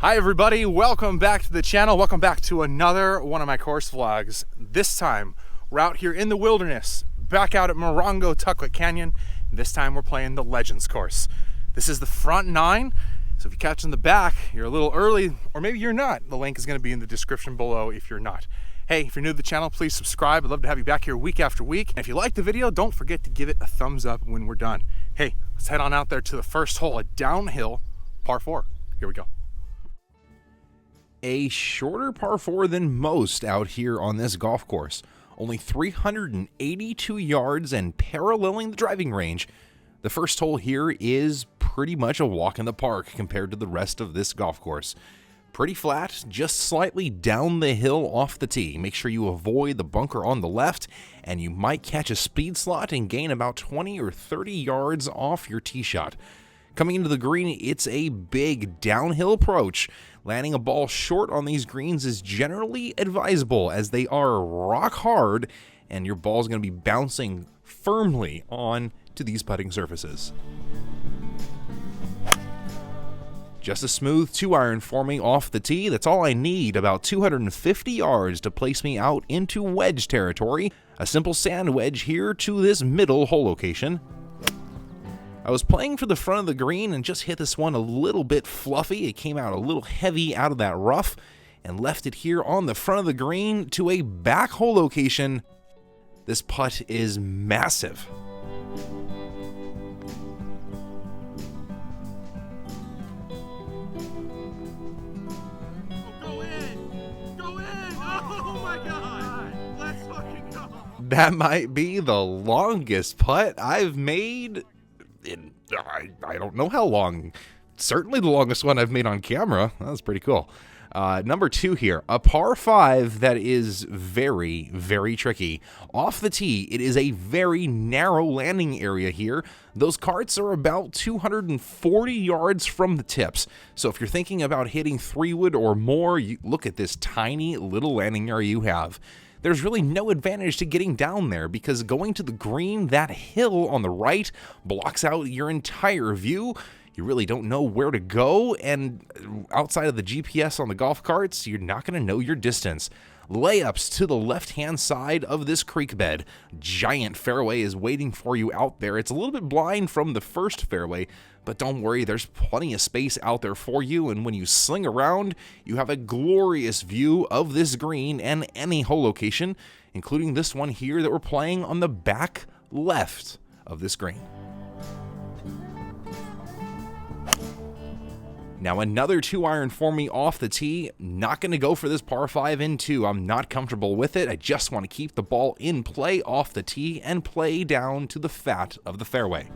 Hi everybody, welcome back to the channel. Welcome back to another one of my course vlogs. This time, we're out here in the wilderness, back out at Morongo Tukwet Canyon. This time we're playing the Legends course. This is the front nine, so if you catch in the back, you're a little early, or maybe you're not. The link is gonna be in the description below if you're not. Hey, if you're new to the channel, please subscribe. I'd love to have you back here week after week. And if you like the video, don't forget to give it a thumbs up when we're done. Hey, let's head on out there to the first hole, a downhill par 4. Here we go. A shorter par 4 than most out here on this golf course. Only 382 yards and paralleling the driving range. The first hole here is pretty much a walk in the park compared to the rest of this golf course. Pretty flat, just slightly down the hill off the tee. Make sure you avoid the bunker on the left, and you might catch a speed slot and gain about 20 or 30 yards off your tee shot. Coming into the green, it's a big downhill approach. Landing a ball short on these greens is generally advisable as they are rock hard and your ball is going to be bouncing firmly on to these putting surfaces. Just a smooth 2-iron for me off the tee. That's all I need, about 250 yards to place me out into wedge territory. A simple sand wedge here to this middle hole location. I was playing for the front of the green and just hit this one a little bit fluffy. It came out a little heavy out of that rough and left it here on the front of the green to a back hole location. This putt is massive. Go in! Oh my God! Let's fucking go! That might be the longest putt I've made in, I don't know how long. Certainly the longest one I've made on camera. That was pretty cool. Number 2 here, a par 5 that is very, very tricky. Off the tee, it is a very narrow landing area here. Those carts are about 240 yards from the tips. So if you're thinking about hitting 3-wood or more, you look at this tiny little landing area you have. There's really no advantage to getting down there because going to the green, that hill on the right blocks out your entire view. You really don't know where to go, and outside of the GPS on the golf carts, you're not going to know your distance. Layups to the left-hand side of this creek bed. Giant fairway is waiting for you out there. It's a little bit blind from the first fairway, but don't worry, there's plenty of space out there for you, and when you sling around, you have a glorious view of this green and any hole location, including this one here that we're playing on the back left of this green. Now another 2-iron for me off the tee. Not going to go for this par 5 in 2. I'm not comfortable with it. I just want to keep the ball in play off the tee and play down to the fat of the fairway.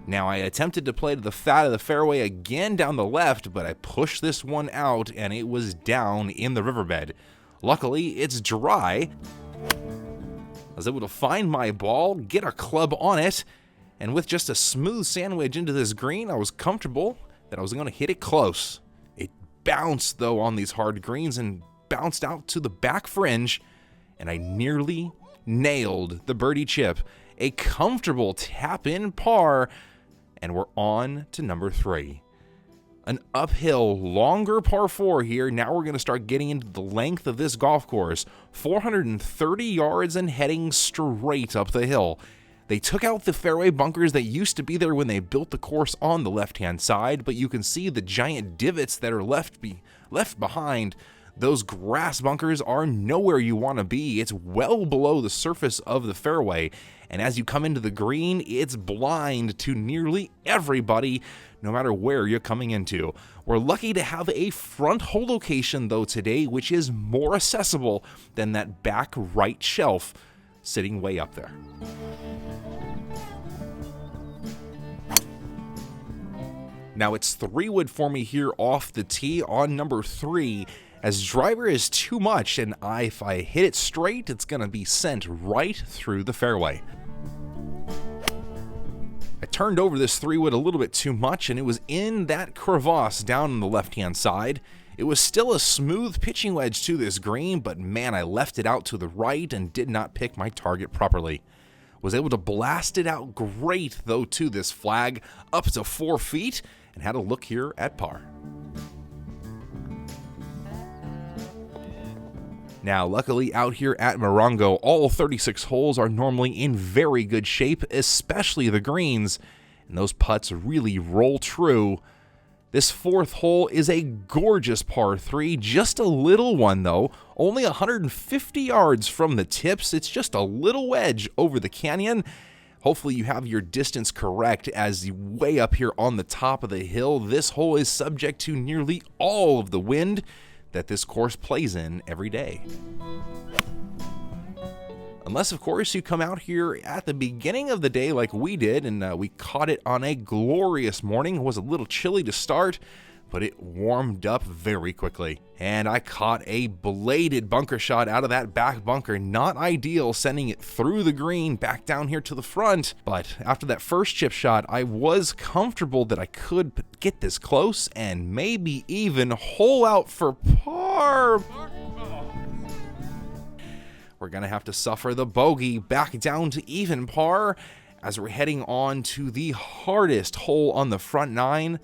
Now I attempted to play to the fat of the fairway again down the left, but I pushed this one out and it was down in the riverbed. Luckily, it's dry. I was able to find my ball, get a club on it, and with just a smooth sand wedge into this green, I was comfortable that I was going to hit it close. It bounced, though, on these hard greens and bounced out to the back fringe, and I nearly nailed the birdie chip. A comfortable tap-in par, and we're on to number 3. An uphill, longer par 4 here. Now we're going to start getting into the length of this golf course. 430 yards and heading straight up the hill. They took out the fairway bunkers that used to be there when they built the course on the left-hand side, but you can see the giant divots that are left behind. Those grass bunkers are nowhere you want to be. It's well below the surface of the fairway, and as you come into the green, it's blind to nearly everybody, no matter where you're coming into. We're lucky to have a front hole location, though, today, which is more accessible than that back right shelf sitting way up there. Now it's 3-wood for me here off the tee on number 3, as driver is too much, and if I hit it straight, it's going to be sent right through the fairway. I turned over this 3-wood a little bit too much, and it was in that crevasse down on the left-hand side. It was still a smooth pitching wedge to this green, but man, I left it out to the right and did not pick my target properly. Was able to blast it out great, though, to this flag, up to 4 feet, and had a look here at par. Now, luckily out here at Morongo, all 36 holes are normally in very good shape, especially the greens, and those putts really roll true. This fourth hole is a gorgeous par 3, just a little one though, only 150 yards from the tips. It's just a little wedge over the canyon. Hopefully you have your distance correct, as way up here on the top of the hill, this hole is subject to nearly all of the wind that this course plays in every day. Unless, of course, you come out here at the beginning of the day like we did, and we caught it on a glorious morning. It was a little chilly to start, but it warmed up very quickly. And I caught a bladed bunker shot out of that back bunker. Not ideal, sending it through the green back down here to the front. But after that first chip shot, I was comfortable that I could get this close and maybe even hole out for par. We're going to have to suffer the bogey back down to even par as we're heading on to the hardest hole on the front 9.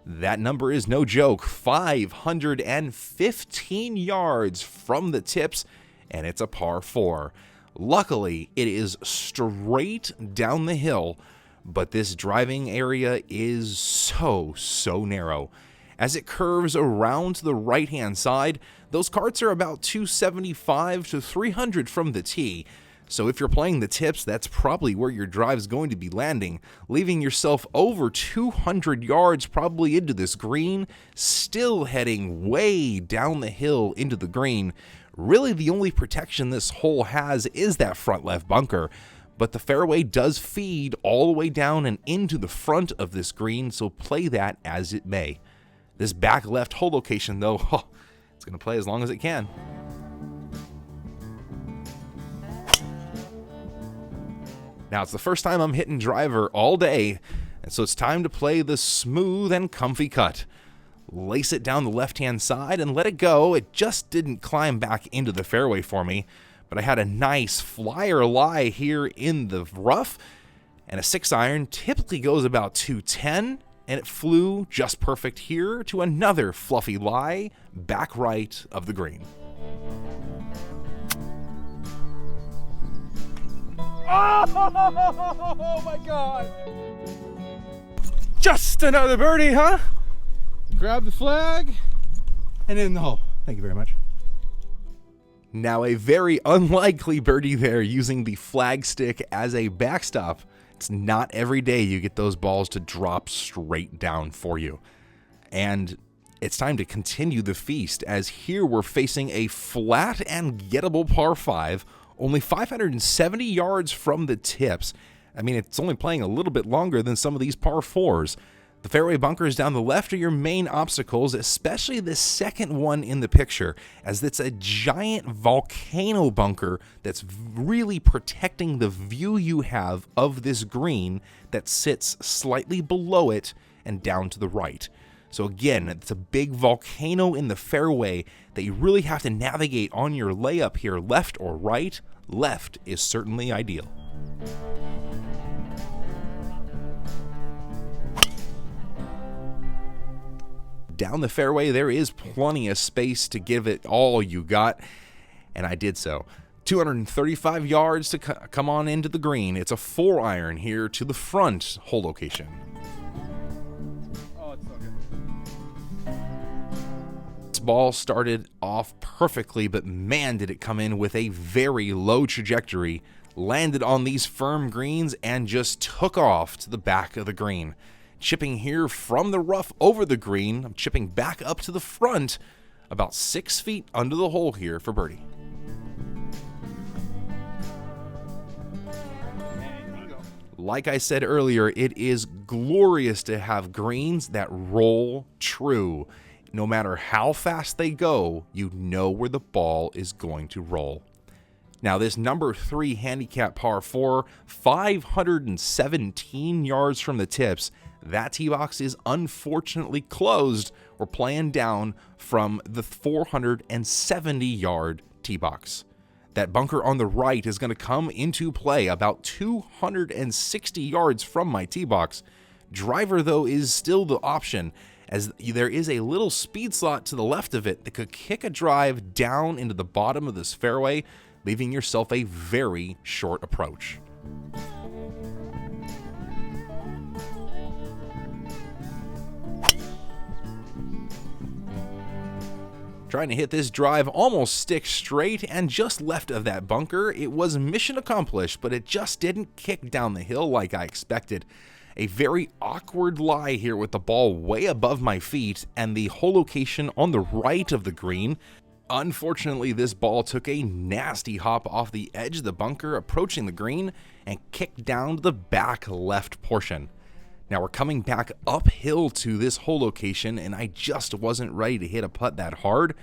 That number is no joke, 515 yards from the tips, and it's a par 4. Luckily, it is straight down the hill, but this driving area is so narrow. As it curves around to the right-hand side, those carts are about 275 to 300 from the tee. So if you're playing the tips, that's probably where your drive's going to be landing, leaving yourself over 200 yards probably into this green, still heading way down the hill into the green. Really, the only protection this hole has is that front left bunker, but the fairway does feed all the way down and into the front of this green, so play that as it may. This back left hole location, though, it's going to play as long as it can. Now, it's the first time I'm hitting driver all day, and so it's time to play the smooth and comfy cut. Lace it down the left-hand side and let it go. It just didn't climb back into the fairway for me, but I had a nice flyer lie here in the rough, and a 6-iron typically goes about 210, and it flew just perfect here to another fluffy lie back right of the green. Oh my God! Just another birdie, huh? Grab the flag and in the hole. Thank you very much. Now, a very unlikely birdie there, using the flag stick as a backstop. It's not every day you get those balls to drop straight down for you. And it's time to continue the feast, as here we're facing a flat and gettable par 5, only 570 yards from the tips. I mean, it's only playing a little bit longer than some of these par 4s. The fairway bunkers down the left are your main obstacles, especially the second one in the picture, as it's a giant volcano bunker that's really protecting the view you have of this green that sits slightly below it and down to the right. So again, it's a big volcano in the fairway that you really have to navigate on your layup here, left or right. Left is certainly ideal. Down the fairway, there is plenty of space to give it all you got, and I did so. 235 yards to come on into the green. It's a 4-iron here to the front hole location. Oh, it's so good. This ball started off perfectly, but man, did it come in with a very low trajectory, landed on these firm greens, and just took off to the back of the green. Chipping here from the rough over the green. I'm chipping back up to the front, about 6 feet under the hole here for birdie. Like I said earlier, it is glorious to have greens that roll true. No matter how fast they go, you know where the ball is going to roll. Now, this number 3 handicap par 4, 517 yards from the tips. That tee box is unfortunately closed. We're playing down from the 470-yard tee box. That bunker on the right is going to come into play about 260 yards from my tee box. Driver, though, is still the option, as there is a little speed slot to the left of it that could kick a drive down into the bottom of this fairway, leaving yourself a very short approach. Trying to hit this drive almost stick straight and just left of that bunker. It was mission accomplished, but it just didn't kick down the hill like I expected. A very awkward lie here with the ball way above my feet and the hole location on the right of the green. Unfortunately, this ball took a nasty hop off the edge of the bunker approaching the green and kicked down to the back left portion. Now we're coming back uphill to this hole location, and I just wasn't ready to hit a putt that hard.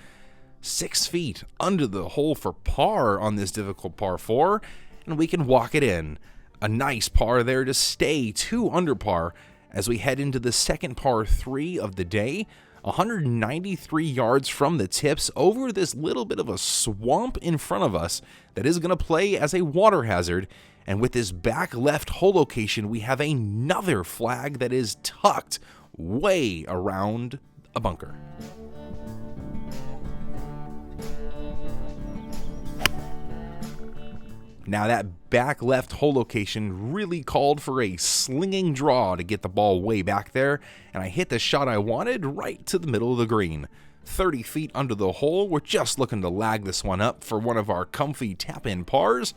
6 feet under the hole for par on this difficult par 4, and we can walk it in. A nice par there to stay 2 under par as we head into the second par 3 of the day. 193 yards from the tips over this little bit of a swamp in front of us that is going to play as a water hazard. And with this back left hole location, we have another flag that is tucked way around a bunker. Now that back left hole location really called for a slinging draw to get the ball way back there, and I hit the shot I wanted right to the middle of the green. 30 feet under the hole, we're just looking to lag this one up for one of our comfy tap-in pars.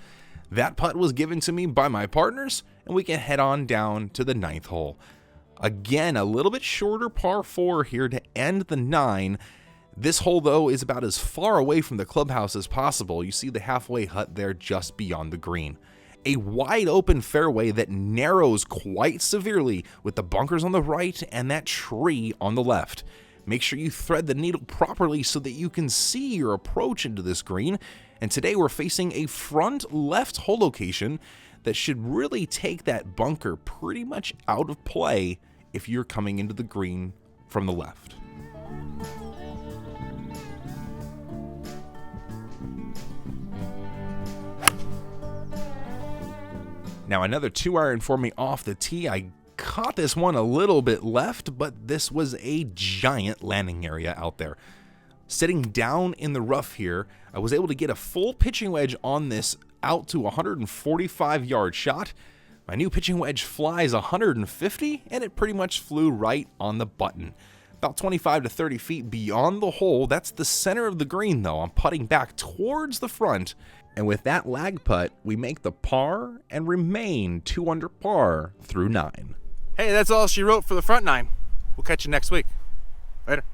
That putt was given to me by my partners, and we can head on down to the 9th hole. Again, a little bit shorter par 4 here to end the 9. This hole, though, is about as far away from the clubhouse as possible. You see the halfway hut there just beyond the green. A wide open fairway that narrows quite severely with the bunkers on the right and that tree on the left. Make sure you thread the needle properly so that you can see your approach into this green. And today we're facing a front left hole location that should really take that bunker pretty much out of play if you're coming into the green from the left. Now another 2-iron for me off the tee. I caught this one a little bit left, but this was a giant landing area out there. Sitting down in the rough here, I was able to get a full pitching wedge on this out to 145-yard shot. My new pitching wedge flies 150, and it pretty much flew right on the button. About 25 to 30 feet beyond the hole, that's the center of the green though. I'm putting back towards the front, and with that lag putt, we make the par and remain 2 under par through 9. Hey, that's all she wrote for the front 9. We'll catch you next week. Later.